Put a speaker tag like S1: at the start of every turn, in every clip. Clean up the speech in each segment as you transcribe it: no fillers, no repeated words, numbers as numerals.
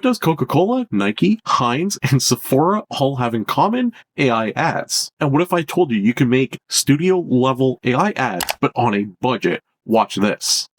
S1: Does Coca-Cola, Nike, Heinz, and Sephora all have in common? AI ads. And what if I told you can make studio-level AI ads, but on a budget? Watch this.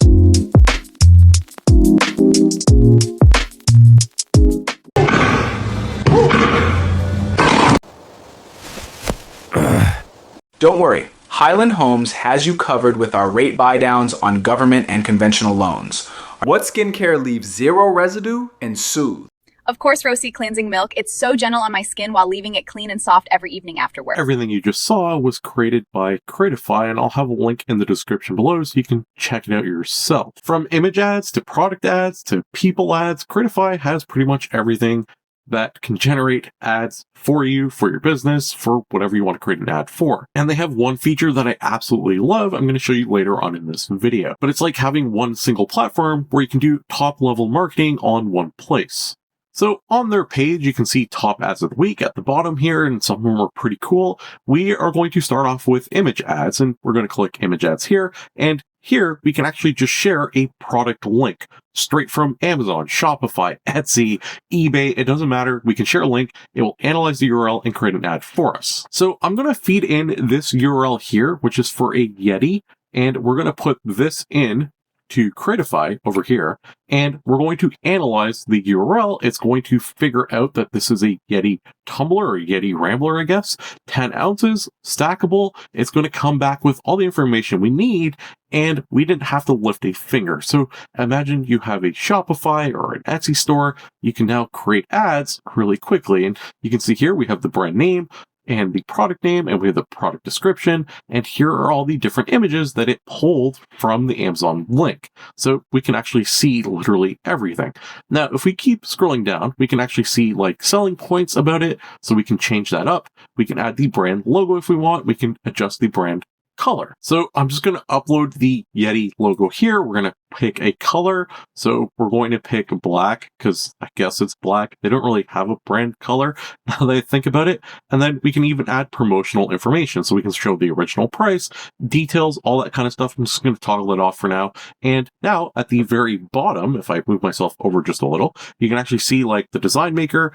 S2: Don't worry, Highland Homes has you covered with our rate buydowns on government and conventional loans.
S3: What skincare leaves zero residue and soothe?
S4: Of course, Rosy Cleansing Milk. It's so gentle on my skin while leaving it clean and soft every evening after work.
S1: Everything you just saw was created by Creatify, and I'll have a link in the description below so you can check it out yourself. From image ads to product ads to people ads, Creatify has pretty much everything that can generate ads for you, for your business, for whatever you want to create an ad for. And they have one feature that I absolutely love. I'm going to show you later on in this video. But it's like having one single platform where you can do top level marketing on one place. So on their page, you can see top ads of the week at the bottom here, and some of them are pretty cool. We are going to start off with image ads, and we're going to click image ads here. And here we can actually just share a product link straight from Amazon, Shopify, Etsy, eBay. It doesn't matter. We can share a link. It will analyze the URL and create an ad for us. So I'm going to feed in this URL here, which is for a Yeti, and we're going to put this in to Creatify over here, and we're going to analyze the URL. It's going to figure out that this is a Yeti tumbler or Yeti Rambler, I guess, 10 ounces, stackable. It's going to come back with all the information we need, and we didn't have to lift a finger. So imagine you have a Shopify or an Etsy store. You can now create ads really quickly, and you can see here we have the brand name and the product name, and we have the product description, and here are all the different images that it pulled from the Amazon link. So we can actually see literally everything. Now, if we keep scrolling down, we can actually see like selling points about it, so we can change that up. We can add the brand logo if we want. We can adjust the brand color. So I'm just going to upload the Yeti logo here. We're going to pick a color. So we're going to pick black because I guess it's black. They don't really have a brand color now that I think about it. And then we can even add promotional information. So we can show the original price, details, all that kind of stuff. I'm just going to toggle it off for now. And now at the very bottom, if I move myself over just a little, you can actually see like the design maker,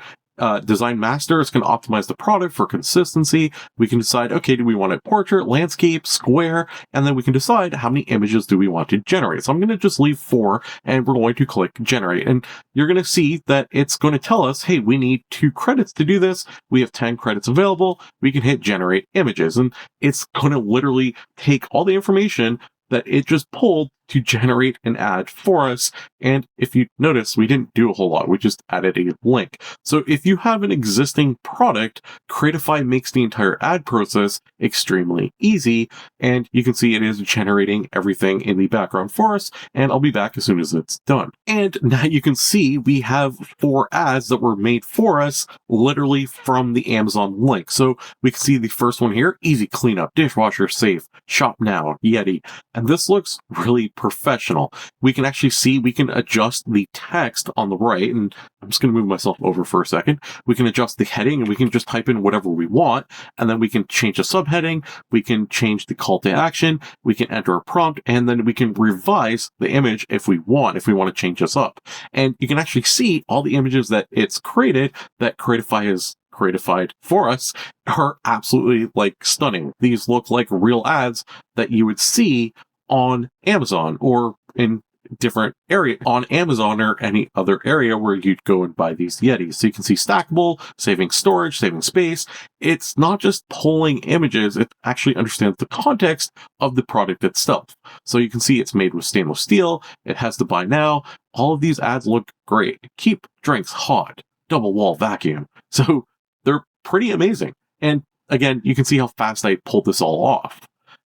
S1: design master. It's going to optimize the product for consistency. We can decide, okay, do we want a portrait, landscape, square, and then we can decide how many images do we want to generate. So I'm going to just leave 4, and we're going to click generate. And you're going to see that it's going to tell us, hey, we need 2 credits to do this. We have 10 credits available. We can hit generate images, and it's going to literally take all the information that it just pulled to generate an ad for us. And if you notice, we didn't do a whole lot. We just added a link. So if you have an existing product, Creatify makes the entire ad process extremely easy. And you can see it is generating everything in the background for us. And I'll be back as soon as it's done. And now you can see we have 4 ads that were made for us literally from the Amazon link. So we can see the first one here, easy cleanup, dishwasher safe, shop now, Yeti. And this looks really professional. We can actually see, we can adjust the text on the right, and I'm just going to move myself over for a second. We can adjust the heading, and we can just type in whatever we want, and then we can change the subheading, we can change the call to action, we can enter a prompt, and then we can revise the image if we want to change this up. And you can actually see all the images that it's created, that Creatify has creatified for us, are absolutely like stunning. These look like real ads that you would see on Amazon or in different area on Amazon or any other area where you'd go and buy these Yetis. So you can see stackable, saving storage, saving space. It's not just pulling images, it actually understands the context of the product itself. So you can see it's made with stainless steel, it has the buy now. All of these ads look great. Keep drinks hot, double wall vacuum. So they're pretty amazing. And again, you can see how fast I pulled this all off.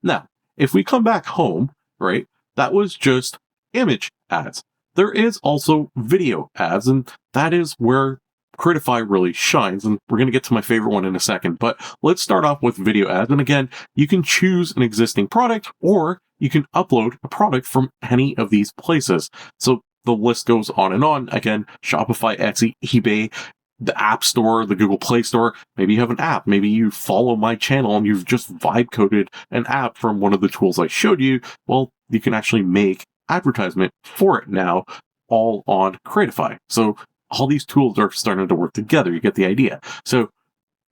S1: Now, if we come back home, right, that was just image ads. There is also video ads, and that is where Creatify really shines. And we're going to get to my favorite one in a second, but let's start off with video ads. And again, you can choose an existing product, or you can upload a product from any of these places. So the list goes on and on. Again, Shopify, Etsy, eBay, the App Store, the Google Play Store. Maybe you have an app. Maybe you follow my channel and you've just vibe coded an app from one of the tools I showed you. Well, you can actually make advertisement for it now, all on Creatify. So all these tools are starting to work together. You get the idea. So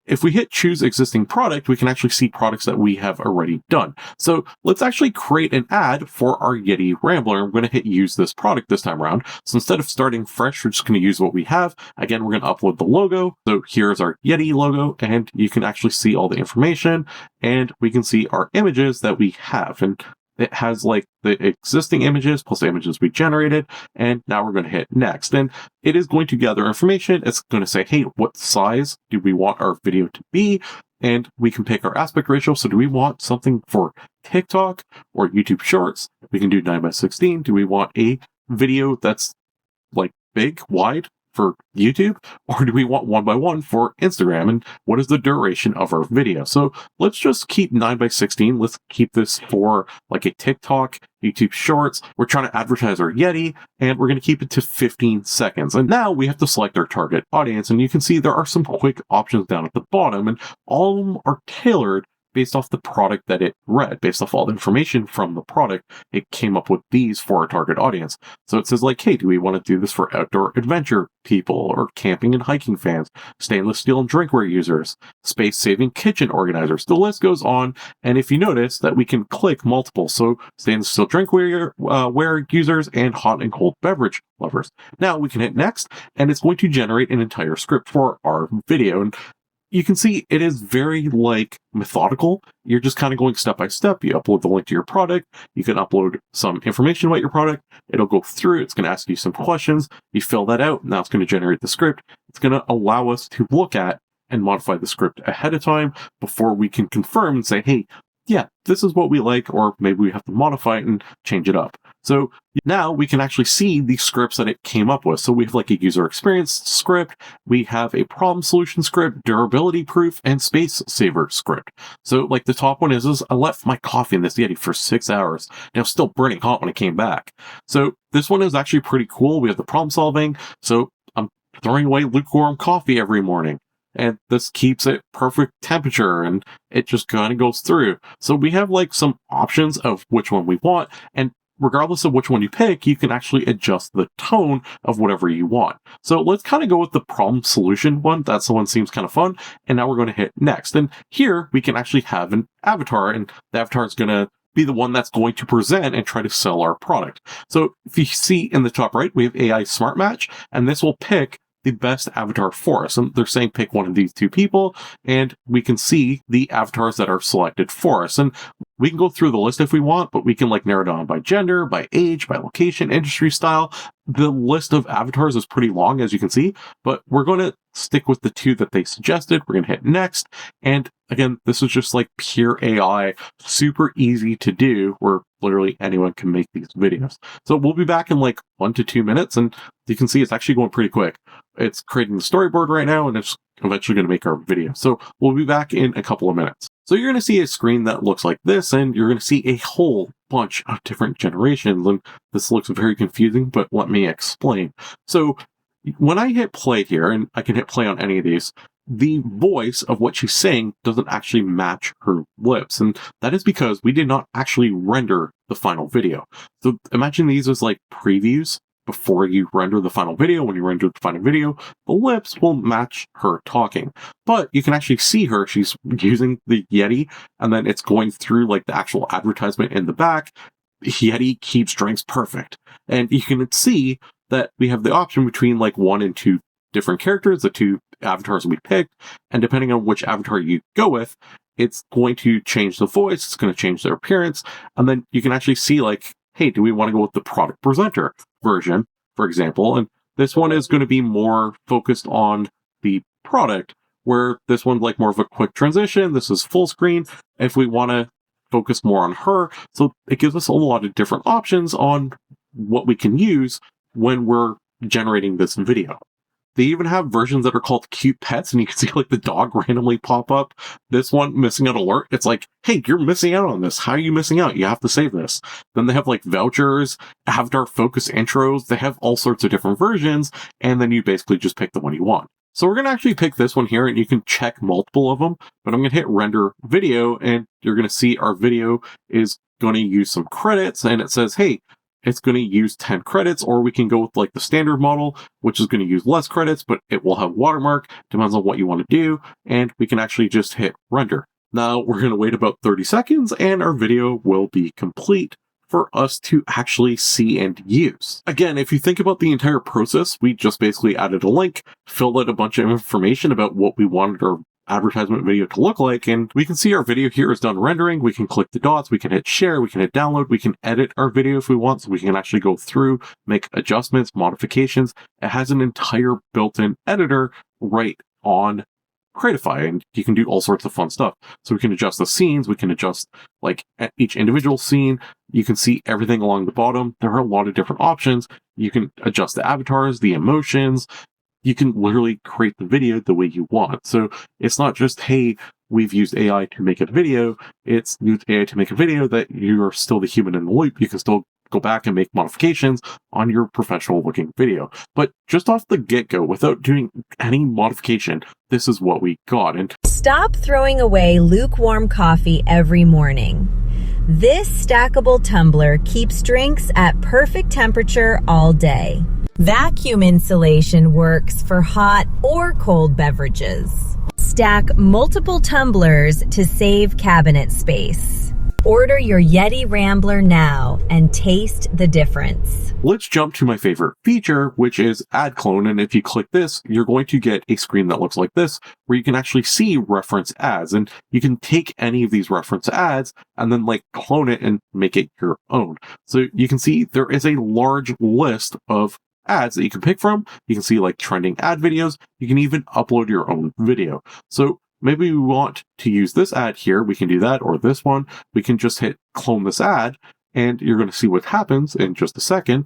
S1: if we hit choose existing product, we can actually see products that we have already done. So let's actually create an ad for our Yeti Rambler. I'm going to hit use this product this time around. So instead of starting fresh, we're just going to use what we have. Again, we're going to upload the logo. So here's our Yeti logo, and you can actually see all the information, and we can see our images that we have. And it has like the existing images plus the images we generated. And now we're going to hit next. And it is going to gather information. It's going to say, hey, what size do we want our video to be? And we can pick our aspect ratio. So do we want something for TikTok or YouTube Shorts? We can do 9:16. Do we want a video that's like big, wide for YouTube, or do we want 1:1 for Instagram? And what is the duration of our video? So let's just keep 9:16. Let's keep this for like a TikTok, YouTube Shorts. We're trying to advertise our Yeti, and we're going to keep it to 15 seconds. And now we have to select our target audience, and you can see there are some quick options down at the bottom, and all of them are tailored based off the product that it read, based off all the information from the product. It came up with these for our target audience. So it says like, hey, do we want to do this for outdoor adventure people or camping and hiking fans, stainless steel and drinkware users, space-saving kitchen organizers? The list goes on. And if you notice that we can click multiple, so stainless steel drinkware ware users and hot and cold beverage lovers. Now we can hit next, and it's going to generate an entire script for our video. And you can see it is very like methodical. You're just kind of going step by step. You upload the link to your product. You can upload some information about your product. It'll go through. It's going to ask you some questions. You fill that out. Now it's going to generate the script. It's going to allow us to look at and modify the script ahead of time before we can confirm and say, hey, yeah, this is what we like, or maybe we have to modify it and change it up. So now we can actually see the scripts that it came up with. So we have like a user experience script, we have a problem solution script, durability proof, and space saver script. So like the top one is I left my coffee in this Yeti for 6 hours, and it was still burning hot when it came back. So this one is actually pretty cool. We have the problem solving. So I'm throwing away lukewarm coffee every morning, and this keeps it perfect temperature, and it just kind of goes through. So we have like some options of which one we want, and regardless of which one you pick, you can actually adjust the tone of whatever you want. So let's kind of go with the problem solution one. That's the one that seems kind of fun. And now we're going to hit next. And here we can actually have an avatar, and the avatar is going to be the one that's going to present and try to sell our product. So if you see in the top right, we have AI Smart Match, and this will pick the best avatar for us. And they're saying pick one of these two people, and we can see the avatars that are selected for us. And we can go through the list if we want, but we can like narrow down by gender, by age, by location, industry style. The list of avatars is pretty long, as you can see, but we're going to stick with the two that they suggested. We're going to hit next. And again, this is just like pure AI, super easy to do, where literally anyone can make these videos. So we'll be back in like 1 to 2 minutes, and you can see it's actually going pretty quick. It's creating the storyboard right now, and it's eventually going to make our video. So we'll be back in a couple of minutes. So you're going to see a screen that looks like this, and you're going to see a whole bunch of different generations. And this looks very confusing, but let me explain. So when I hit play here, and I can hit play on any of these, the voice of what she's saying doesn't actually match her lips. And that is because we did not actually render the final video. So imagine these as like previews before you render the final video. When you render the final video, the lips will match her talking. But you can actually see her. She's using the Yeti, and then it's going through like the actual advertisement in the back. Yeti keeps drinks perfect. And you can see that we have the option between like 1 and 2 different characters, the 2 avatars we picked. And depending on which avatar you go with, it's going to change the voice. It's going to change their appearance. And then you can actually see like, hey, do we want to go with the product presenter version, for example? And this one is going to be more focused on the product, where this one's like more of a quick transition. This is full screen. If we want to focus more on her, so it gives us a lot of different options on what we can use when we're generating this video. They even have versions that are called cute pets, and you can see like the dog randomly pop up. This one, missing out alert. It's like, hey, you're missing out on this. How are you missing out? You have to save this. Then they have like vouchers, avatar focus intros. They have all sorts of different versions, and then you basically just pick the one you want. So we're going to actually pick this one here, and you can check multiple of them, but I'm going to hit render video, and you're going to see our video is going to use some credits, and it says, hey, it's going to use 10 credits, or we can go with like the standard model, which is going to use less credits, but it will have watermark, depends on what you want to do, and we can actually just hit render. Now we're going to wait about 30 seconds and our video will be complete for us to actually see and use. Again, if you think about the entire process, we just basically added a link, filled out a bunch of information about what we wanted our advertisement video to look like, and we can see our video here is done rendering. We can click the dots, we can hit share, we can hit download, we can edit our video if we want, so we can actually go through, make adjustments, modifications. It has an entire built-in editor right on Creatify, and you can do all sorts of fun stuff. So we can adjust the scenes, we can adjust like each individual scene. You can see everything along the bottom. There are a lot of different options. You can adjust the avatars, the emotions. You can literally create the video the way you want. So it's not just, hey, we've used AI to make a video. It's used AI to make a video that you're still the human in the loop. You can still go back and make modifications on your professional looking video. But just off the get-go, without doing any modification, this is what we got. And
S5: stop throwing away lukewarm coffee every morning. This stackable tumbler keeps drinks at perfect temperature all day. Vacuum insulation works for hot or cold beverages. Stack multiple tumblers to save cabinet space. Order your Yeti Rambler now and taste the difference.
S1: Let's jump to my favorite feature, which is ad clone. And if you click this, you're going to get a screen that looks like this, where you can actually see reference ads. And you can take any of these reference ads and then like clone it and make it your own. So you can see there is a large list of ads that you can pick from. You can see like trending ad videos. You can even upload your own video. So maybe we want to use this ad here. We can do that, or this one. We can just hit clone this ad, and you're going to see what happens in just a second.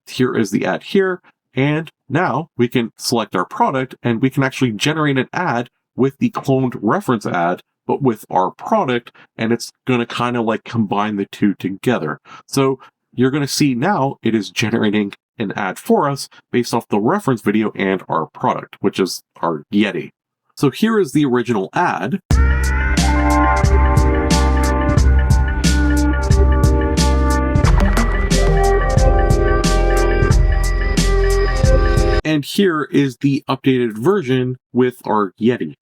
S1: Here is the ad here. And now we can select our product, and we can actually generate an ad with the cloned reference ad, but with our product. And it's going to kind of like combine the two together. So you're going to see now it is generating an ad for us based off the reference video and our product, which is our Yeti. So here is the original ad. And here is the updated version with our Yeti.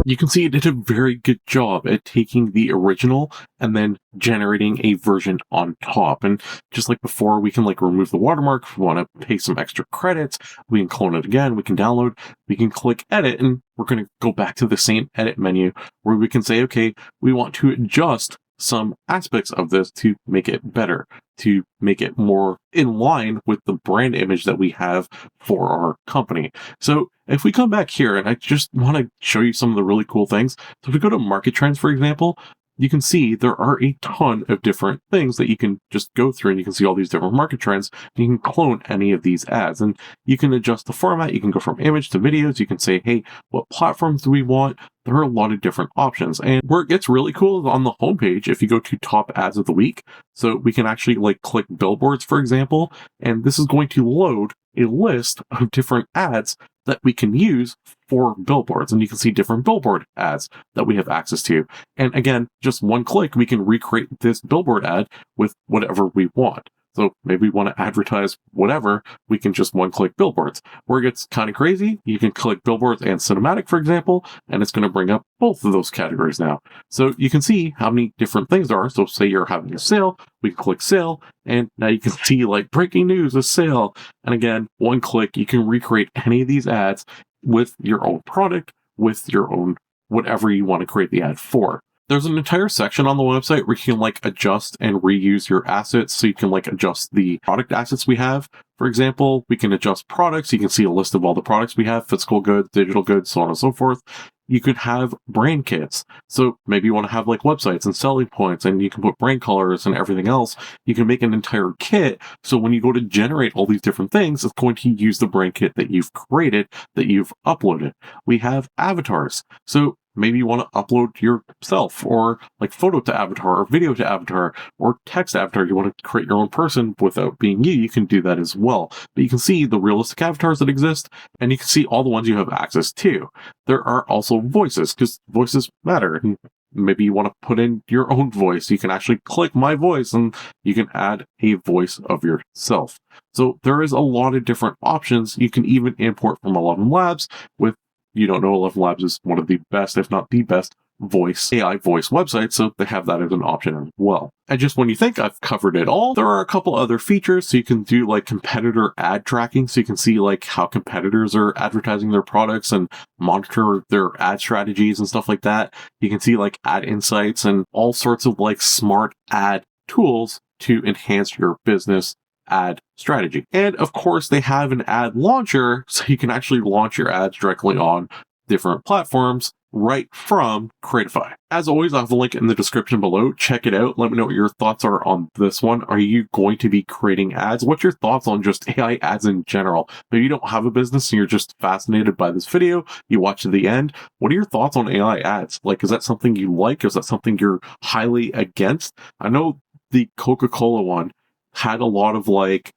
S1: You can see it did a very good job at taking the original and then generating a version on top. And just like before, we can like remove the watermark. If we want to pay some extra credits, we can clone it again. We can download, we can click edit, and we're going to go back to the same edit menu where we can say, okay, we want to adjust some aspects of this to make it better, to make it more in line with the brand image that we have for our company. So if we come back here, and I just want to show you some of the really cool things. So if we go to market trends, for example, you can see there are a ton of different things that you can just go through, and you can see all these different market trends. You can clone any of these ads, and you can adjust the format. You can go from image to videos. You can say, hey, what platforms do we want? There are a lot of different options. And where it gets really cool is on the homepage, if you go to top ads of the week. So we can actually like click billboards, for example, and this is going to load a list of different ads that we can use for billboards. And you can see different billboard ads that we have access to. And again, just one click, we can recreate this billboard ad with whatever we want. So maybe we want to advertise whatever, we can just one click billboards. Where it gets kind of crazy, you can click billboards and cinematic, for example, and it's going to bring up both of those categories now. So you can see how many different things there are. So say you're having a sale, we can click sale, and now you can see like breaking news, a sale. And again, one click, you can recreate any of these ads with your own product, with your own whatever you want to create the ad for. There's an entire section on the website where you can like adjust and reuse your assets. So you can like adjust the product assets we have. For example, we can adjust products. You can see a list of all the products we have, physical goods, digital goods, so on and so forth. You could have brand kits. So maybe you want to have like websites and selling points, and you can put brand colors and everything else. You can make an entire kit. So when you go to generate all these different things, it's going to use the brand kit that you've created, that you've uploaded. We have avatars. So maybe you want to upload yourself, or like photo to avatar, or video to avatar, or text avatar. You want to create your own person without being you can do that as well. But you can see the realistic avatars that exist, and you can see all the ones you have access to. There are also voices, because voices matter. And maybe you want to put in your own voice. You can actually click my voice and you can add a voice of yourself. So there is a lot of different options. You can even import from 11 Labs. With you don't know, 11 Labs is one of the best, if not the best, AI voice websites, so they have that as an option as well. And just when you think I've covered it all, there are a couple other features. So you can do like competitor ad tracking, so you can see like how competitors are advertising their products and monitor their ad strategies and stuff like that. You can see like ad insights and all sorts of like smart ad tools to enhance your business ad strategy. And of course, they have an ad launcher, so you can actually launch your ads directly on different platforms right from Creatify. As always, I have a link in the description below. Check it out. Let me know what your thoughts are on this one. Are you going to be creating ads? What's your thoughts on just AI ads in general? Maybe you don't have a business and you're just fascinated by this video. You watch to the end. What are your thoughts on AI ads? Like, is that something you like? Is that something you're highly against? I know the Coca-Cola one had a lot of like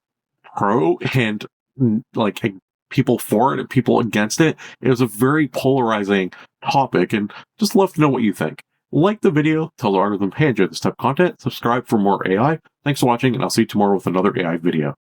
S1: pro and like people for it and people against it. It was a very polarizing topic, and just love to know what you think. Like the video, tell the algorithm, hey, enjoy this type of content, subscribe for more AI. Thanks for watching, and I'll see you tomorrow with another AI video.